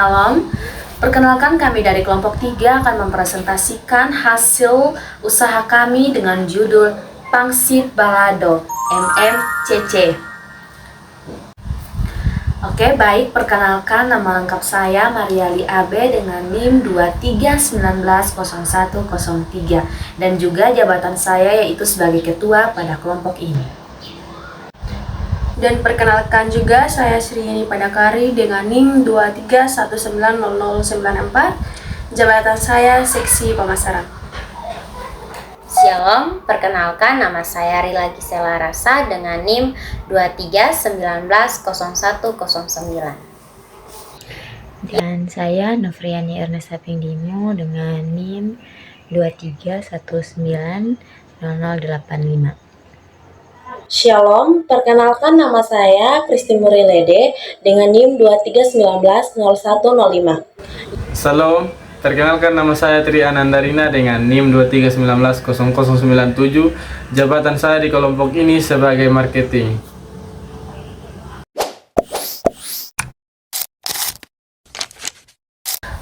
Shalom, perkenalkan kami dari kelompok 3 akan mempresentasikan hasil usaha kami dengan judul Pangsit Balado MMCC. Oke, baik, perkenalkan nama lengkap saya Mariali Abe dengan NIM 23190103 dan juga jabatan saya yaitu sebagai ketua pada kelompok ini. Dan perkenalkan juga saya Sriini Padakari dengan NIM 23190094, jabatan saya seksi pemasaran. Shalom, perkenalkan nama saya Rila Gisela Rasa dengan NIM 23190109. Dan saya Novriani Ernesta Pingdimo dengan NIM 23190085. Shalom, perkenalkan nama saya Christine Murilede dengan NIM 23190105. Salam, perkenalkan nama saya Tri Anandarina dengan NIM 23190097. Jabatan saya di kelompok ini sebagai marketing.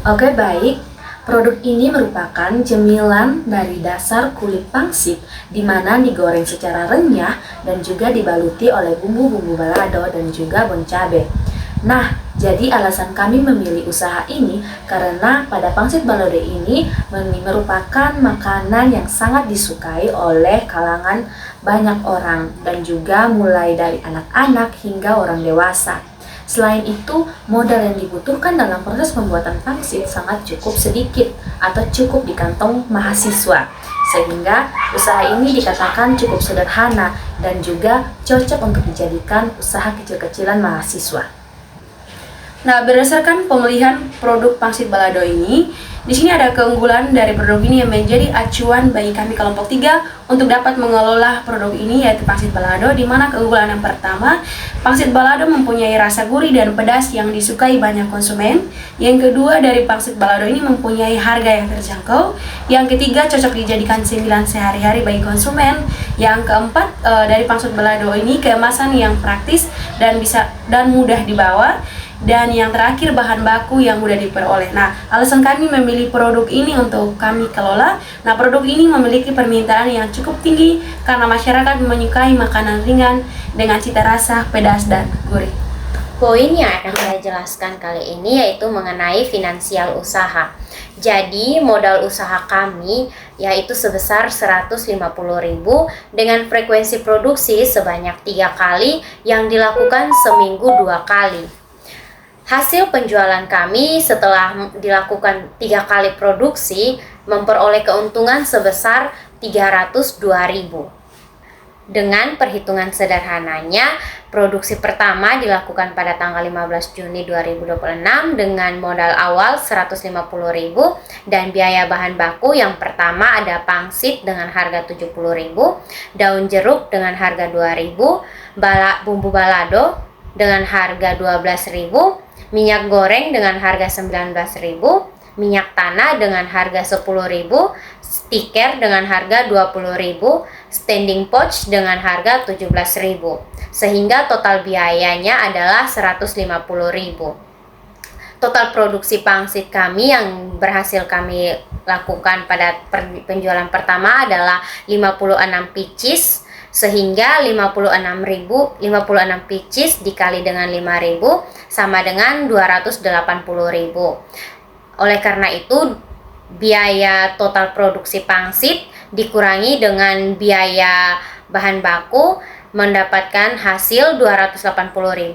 Oke, baik. Produk ini merupakan cemilan dari dasar kulit pangsit di mana digoreng secara renyah dan juga dibaluti oleh bumbu-bumbu balado dan juga bon cabe. Nah, jadi alasan kami memilih usaha ini karena pada pangsit balado ini merupakan makanan yang sangat disukai oleh kalangan banyak orang dan juga mulai dari anak-anak hingga orang dewasa. Selain itu, modal yang dibutuhkan dalam proses pembuatan pangsit sangat cukup sedikit atau cukup di kantong mahasiswa. Sehingga usaha ini dikatakan cukup sederhana dan juga cocok untuk dijadikan usaha kecil-kecilan mahasiswa. Nah, berdasarkan pemilihan produk pangsit balado ini, di sini ada keunggulan dari produk ini yang menjadi acuan bagi kami kelompok 3 untuk dapat mengelola produk ini, yaitu pangsit balado, di mana keunggulan yang pertama, pangsit balado mempunyai rasa gurih dan pedas yang disukai banyak konsumen. Yang kedua, dari pangsit balado ini mempunyai harga yang terjangkau. Yang ketiga, cocok dijadikan cemilan sehari-hari bagi konsumen. Yang keempat, dari pangsit balado ini kemasan yang praktis dan mudah dibawa. Dan yang terakhir, bahan baku yang mudah diperoleh. Nah, alasan kami memilih produk ini untuk kami kelola. Nah, produk ini memiliki permintaan yang cukup tinggi karena masyarakat menyukai makanan ringan dengan cita rasa pedas dan gurih. Poin yang akan saya jelaskan kali ini yaitu mengenai finansial usaha. Jadi modal usaha kami yaitu sebesar 150.000 dengan frekuensi produksi sebanyak 3 kali yang dilakukan seminggu 2 kali. Hasil penjualan kami setelah dilakukan 3 kali produksi memperoleh keuntungan sebesar 302.000. Dengan perhitungan sederhananya, produksi pertama dilakukan pada tanggal 15 Juni 2026 dengan modal awal 150.000 dan biaya bahan baku yang pertama ada pangsit dengan harga 70.000, daun jeruk dengan harga 2.000, bumbu balado dengan harga 12.000, minyak goreng dengan harga 19.000, minyak tanah dengan harga 10.000, stiker dengan harga 20.000, standing pouch dengan harga 17.000. Sehingga total biayanya adalah 150.000. Total produksi pangsit kami yang berhasil kami lakukan pada penjualan pertama adalah 56 pieces. Sehingga 56 pieces dikali dengan 5.000 sama dengan 280.000. Oleh karena itu, biaya total produksi pangsit dikurangi dengan biaya bahan baku mendapatkan hasil 280.000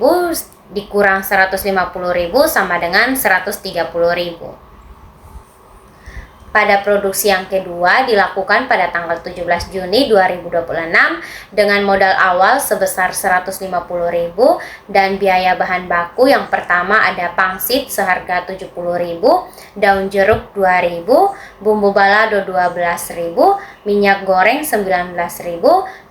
dikurang 150.000 sama dengan 130.000. Pada produksi yang kedua dilakukan pada tanggal 17 Juni 2026 dengan modal awal sebesar 150.000 dan biaya bahan baku yang pertama ada pangsit seharga 70.000, daun jeruk 2.000, bumbu balado 12.000, minyak goreng 19.000,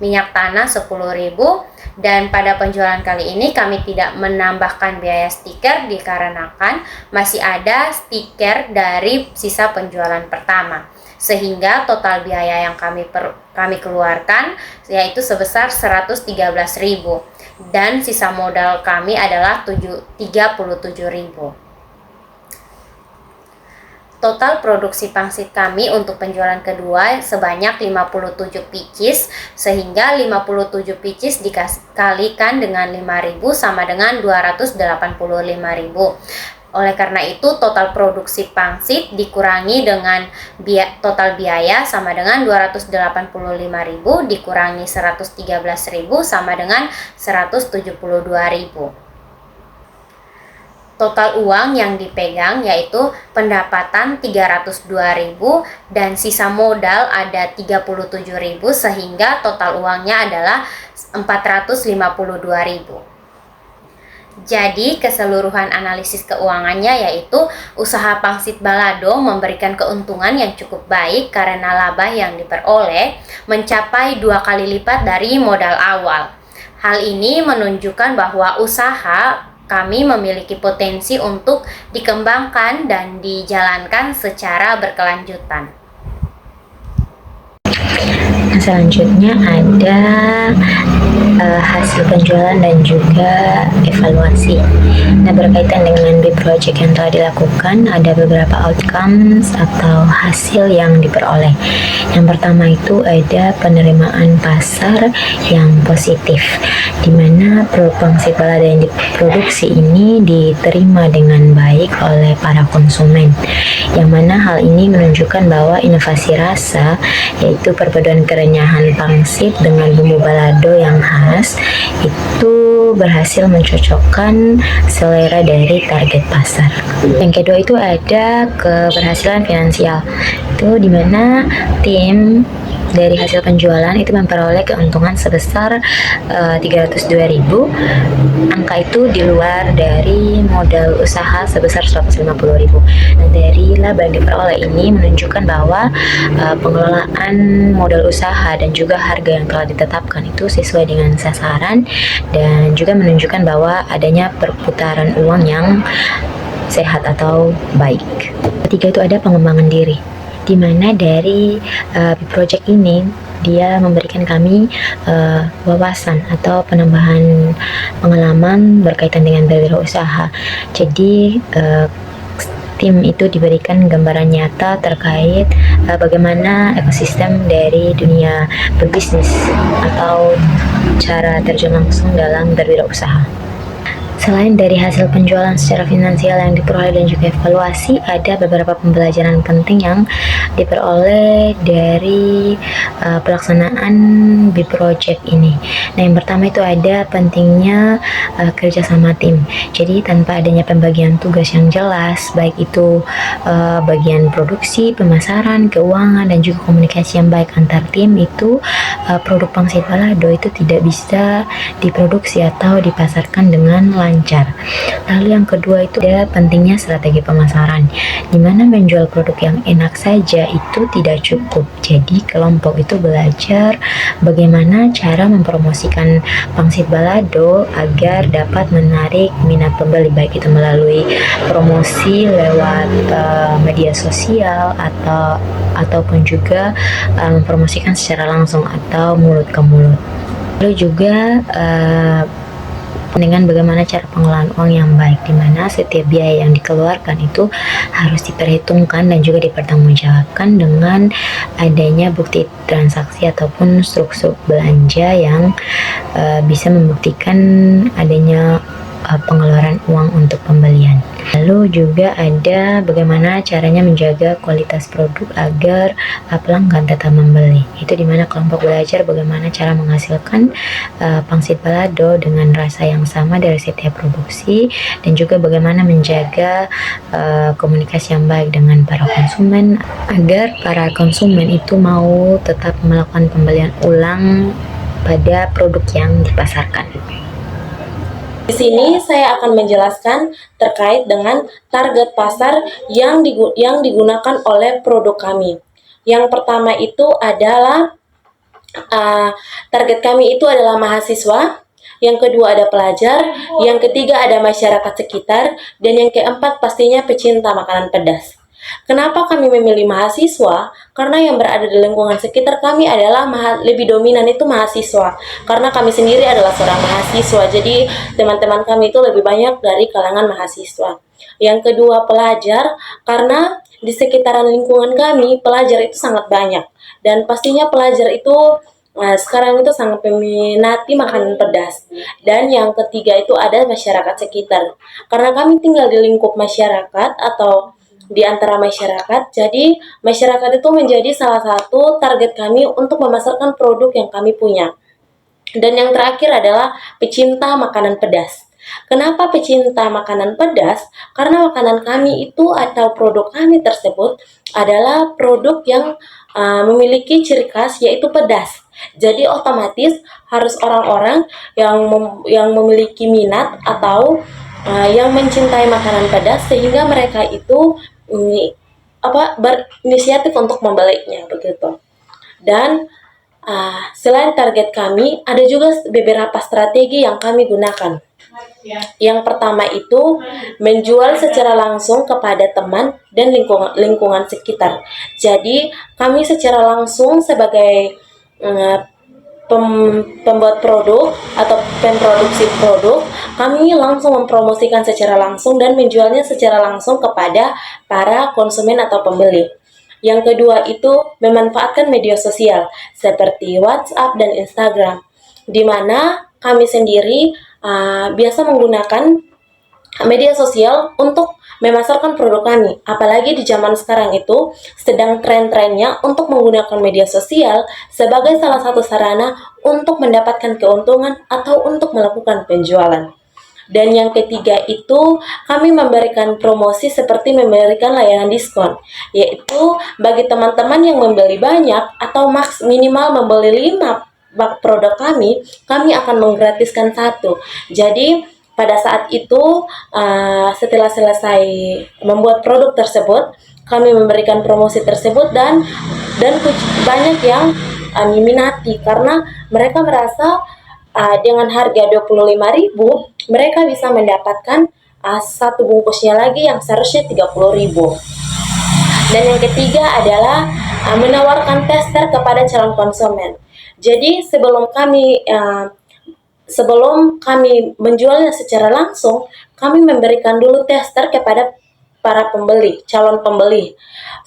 minyak tanah 10.000. Dan pada penjualan kali ini kami tidak menambahkan biaya stiker dikarenakan masih ada stiker dari sisa penjualan pertama. Sehingga total biaya yang kami keluarkan yaitu sebesar 113.000 dan sisa modal kami adalah 37.000. Total produksi pangsit kami untuk penjualan kedua sebanyak 57 pieces, sehingga 57 pieces dikalikan dengan 5.000 sama dengan 285.000. Oleh karena itu, total produksi pangsit dikurangi dengan total biaya sama dengan 285.000 dikurangi 113.000 sama dengan 172.000. Total uang yang dipegang yaitu pendapatan 302.000 dan sisa modal ada 37.000, sehingga total uangnya adalah 452.000. Jadi keseluruhan analisis keuangannya yaitu usaha pangsit balado memberikan keuntungan yang cukup baik karena laba yang diperoleh mencapai 2 kali lipat dari modal awal. Hal ini menunjukkan bahwa usaha kami memiliki potensi untuk dikembangkan dan dijalankan secara berkelanjutan. Selanjutnya ada hasil penjualan dan juga evaluasi. Nah, berkaitan dengan BIM project yang telah dilakukan, ada beberapa outcomes atau hasil yang diperoleh. Yang pertama itu ada penerimaan pasar yang positif, di mana produk pangsit balado yang diproduksi ini diterima dengan baik oleh para konsumen. Yang mana hal ini menunjukkan bahwa inovasi rasa, yaitu perpaduan kerenyahan pangsit dengan bumbu balado yang khas, itu berhasil mencocokkan selera dari target pasar. Yang kedua itu ada keberhasilan finansial, itu dimana tim dari hasil penjualan itu memperoleh keuntungan sebesar 302.000. Angka itu di luar dari modal usaha sebesar 150.000. Nah, dari laba yang diperoleh ini menunjukkan bahwa pengelolaan modal usaha dan juga harga yang telah ditetapkan itu sesuai dengan sasaran, dan juga menunjukkan bahwa adanya perputaran uang yang sehat atau baik. Ketiga itu ada pengembangan diri, di mana dari project ini dia memberikan kami wawasan atau penambahan pengalaman berkaitan dengan berwirausaha. Jadi tim itu diberikan gambaran nyata terkait bagaimana ekosistem dari dunia berbisnis atau cara terjun langsung dalam berwirausaha. Selain dari hasil penjualan secara finansial yang diperoleh dan juga evaluasi, ada beberapa pembelajaran penting yang diperoleh dari pelaksanaan BIM project ini. Nah, yang pertama itu ada pentingnya kerjasama tim. Jadi tanpa adanya pembagian tugas yang jelas, baik itu bagian produksi, pemasaran, keuangan, dan juga komunikasi yang baik antar tim, itu produk pangsit balado itu tidak bisa diproduksi atau dipasarkan dengan lancar. Lalu yang kedua itu ada pentingnya strategi pemasaran, di mana menjual produk yang enak saja itu tidak cukup. Jadi kelompok itu belajar bagaimana cara mempromosikan pangsit balado agar dapat menarik minat pembeli, baik itu melalui promosi lewat media sosial ataupun juga mempromosikan secara langsung atau mulut ke mulut. Lalu juga dengan bagaimana cara pengelolaan uang yang baik, di mana setiap biaya yang dikeluarkan itu harus diperhitungkan dan juga dipertanggungjawabkan dengan adanya bukti transaksi ataupun struktur belanja yang bisa membuktikan adanya pengeluaran uang untuk pembelian. Lalu juga ada bagaimana caranya menjaga kualitas produk agar pelanggan tetap membeli. Itu dimana kelompok belajar bagaimana cara menghasilkan pangsit balado dengan rasa yang sama dari setiap produksi, dan juga bagaimana menjaga komunikasi yang baik dengan para konsumen agar para konsumen itu mau tetap melakukan pembelian ulang pada produk yang dipasarkan. Di sini saya akan menjelaskan terkait dengan target pasar yang digunakan oleh produk kami. Yang pertama itu adalah target kami itu adalah mahasiswa, yang kedua ada pelajar, yang ketiga ada masyarakat sekitar, dan yang keempat pastinya pecinta makanan pedas. Kenapa kami memilih mahasiswa? Karena yang berada di lingkungan sekitar kami adalah lebih dominan itu mahasiswa. Karena kami sendiri adalah seorang mahasiswa, jadi teman-teman kami itu lebih banyak dari kalangan mahasiswa. Yang kedua pelajar, karena di sekitaran lingkungan kami pelajar itu sangat banyak dan pastinya pelajar itu sekarang itu sangat meminati makanan pedas. Dan yang ketiga itu ada masyarakat sekitar. Karena kami tinggal di lingkup masyarakat atau di antara masyarakat, jadi masyarakat itu menjadi salah satu target kami untuk memasarkan produk yang kami punya. Dan yang terakhir adalah pecinta makanan pedas. Kenapa pecinta makanan pedas? Karena makanan kami itu atau produk kami tersebut adalah produk yang memiliki ciri khas yaitu pedas. Jadi otomatis harus orang-orang yang memiliki minat atau yang mencintai makanan pedas sehingga mereka itu berinisiatif untuk membelinya begitu. Dan selain target kami, ada juga beberapa strategi yang kami gunakan. Yang pertama itu menjual secara langsung kepada teman dan lingkungan sekitar. Jadi kami secara langsung sebagai pembuat produk atau pemproduksi produk, kami langsung mempromosikan secara langsung dan menjualnya secara langsung kepada para konsumen atau pembeli. Yang kedua itu memanfaatkan media sosial seperti WhatsApp dan Instagram, di mana kami sendiri biasa menggunakan media sosial untuk memasarkan produk kami. Apalagi di zaman sekarang itu sedang tren-trennya untuk menggunakan media sosial sebagai salah satu sarana untuk mendapatkan keuntungan atau untuk melakukan penjualan. Dan yang ketiga itu kami memberikan promosi seperti memberikan layanan diskon, yaitu bagi teman-teman yang membeli banyak atau minimal membeli 5 bak produk kami akan menggratiskan 1. Jadi pada saat itu setelah selesai membuat produk tersebut, kami memberikan promosi tersebut dan banyak yang minati karena mereka merasa dengan harga 25.000 mereka bisa mendapatkan satu bungkusnya lagi yang seharusnya 30.000. Dan yang ketiga adalah menawarkan tester kepada calon konsumen. Jadi sebelum kami menjualnya secara langsung, kami memberikan dulu tester kepada para calon pembeli,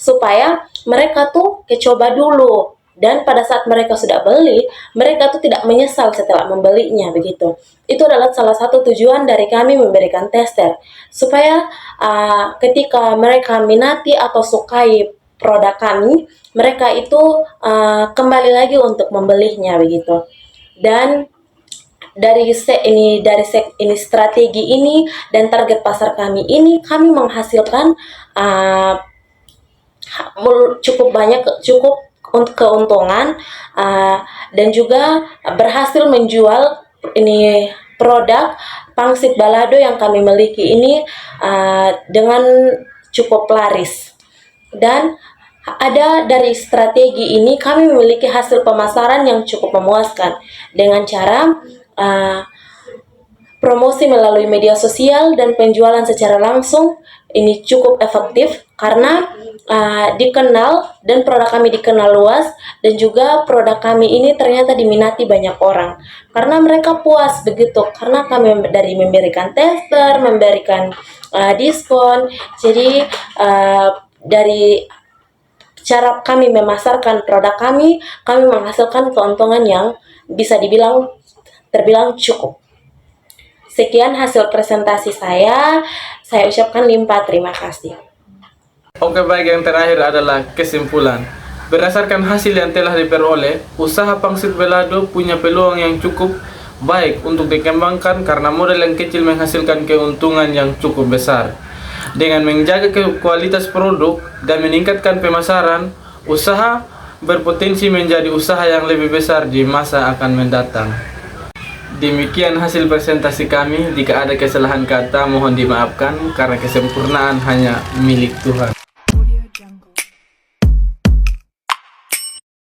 supaya mereka tuh coba dulu. Dan pada saat mereka sudah beli, mereka tuh tidak menyesal setelah membelinya begitu. Itu adalah salah satu tujuan dari kami memberikan tester, supaya ketika mereka minati atau sukai produk kami, mereka itu kembali lagi untuk membelinya begitu. Dan dari strategi ini dan target pasar kami ini, kami menghasilkan cukup untuk keuntungan dan juga berhasil menjual produk pangsit balado yang kami miliki ini dengan cukup laris. Dan dari strategi ini kami memiliki hasil pemasaran yang cukup memuaskan dengan cara promosi melalui media sosial dan penjualan secara langsung. Ini cukup efektif karena dikenal dan produk kami dikenal luas, dan juga produk kami ini ternyata diminati banyak orang karena mereka puas begitu, karena kami dari memberikan tester, memberikan diskon. Jadi dari cara kami memasarkan produk kami menghasilkan keuntungan yang bisa terbilang cukup. Sekian hasil presentasi saya ucapkan limpah terima kasih. Oke, baik, yang terakhir adalah kesimpulan. Berdasarkan hasil yang telah diperoleh, usaha pangsit balado punya peluang yang cukup baik untuk dikembangkan karena modal yang kecil menghasilkan keuntungan yang cukup besar. Dengan menjaga kualitas produk dan meningkatkan pemasaran, usaha berpotensi menjadi usaha yang lebih besar di masa akan mendatang. Demikian hasil presentasi kami. Jika ada kesalahan kata mohon dimaafkan karena kesempurnaan hanya milik Tuhan.